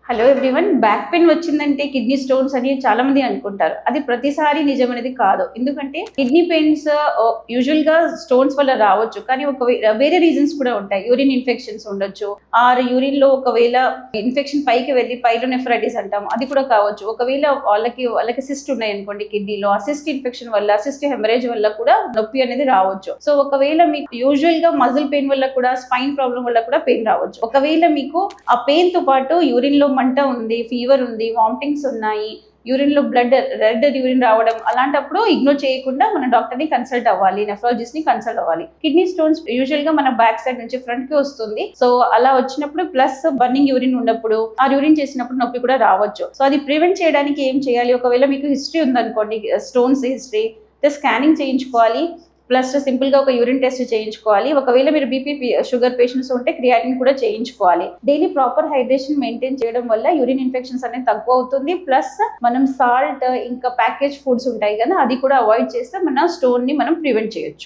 Hello everyone, back pain వచ్చిందంటే kidney stones అని చాలా మంది అనుకుంటారు. అది ప్రతిసారి నిజమనేది కాదు. ఎందుకంటే కిడ్నీ పెయిన్స్ యూజువల్ గా స్టోన్స్ వల్ల రావచ్చు, కానీ వేరే రీజన్స్ కూడా ఉంటాయి. యూరిన్ ఇన్ఫెక్షన్స్ ఉండొచ్చు, ఆర్ యూరిన్ లో ఒకవేళ ఇన్ఫెక్షన్ పైకి వెళ్ళి పైలోనెఫ్రైటిస్ అంటాం, అది కూడా కావచ్చు. ఒకవేళ వాళ్ళకి సిస్ట్ ఉన్నాయి అనుకోండి కిడ్నీలో, ఆ సిస్ట్ ఇన్ఫెక్షన్ వల్ల, సిస్ట్ హెమరేజ్ వల్ల కూడా నొప్పి అనేది రావచ్చు. సో ఒకవేళ మీకు యూజువల్ గా మజిల్ పెయిన్ వల్ల కూడా, స్పైన్ ప్రాబ్లం వల్ల కూడా పెయిన్ రావచ్చు. ఒకవేళ మీకు ఆ పెయిన్ తో పాటు యూరిన్ లో మంట ఉంది, ఫీవర్ ఉంది, వామిటింగ్స్ ఉన్నాయి, యూరిన్ లో రెడ్ యూరిన్ రావడం, అలాంటప్పుడు ఇగ్నోర్ చేయకుండా మన డాక్టర్ ని కన్సల్ట్ అవ్వాలి, నెఫ్రాలజిస్ట్ ని కన్సల్ట్ అవ్వాలి. కిడ్నీ స్టోన్స్ యూజువల్ గా మన బ్యాక్ సైడ్ నుంచి ఫ్రంట్ కి వస్తుంది. సో అలా వచ్చినప్పుడు ప్లస్ బర్నింగ్ యూరిన్ ఉన్నప్పుడు, ఆ యూరిన్ చేసినప్పుడు నొప్పి కూడా రావచ్చు. సో అది ప్రివెంట్ చేయడానికి ఏం చేయాలి? ఒకవేళ మీకు హిస్టరీ ఉందనుకోండి, స్టోన్స్ హిస్టరీ, స్కానింగ్ చేయించుకోవాలి. ప్లస్ సింపుల్ గా ఒక యూరిన్ టెస్ట్ చేయించుకోవాలి. ఒకవేళ మీరు బీపీ షుగర్ పేషెంట్స్ ఉంటే క్రియాటిన్ కూడా చేయించుకోవాలి. డైలీ ప్రాపర్ హైడ్రేషన్ మెయింటైన్ చేయడం వల్ల యూరిన్ ఇన్ఫెక్షన్స్ అనేది తక్కువ అవుతుంది. ప్లస్ మనం సాల్ట్ ఇంకా ప్యాకేజ్ ఫుడ్స్ ఉంటాయి కదా, అది కూడా అవాయిడ్ చేస్తే మన స్టోన్ ని మనం ప్రివెంట్ చేయొచ్చు.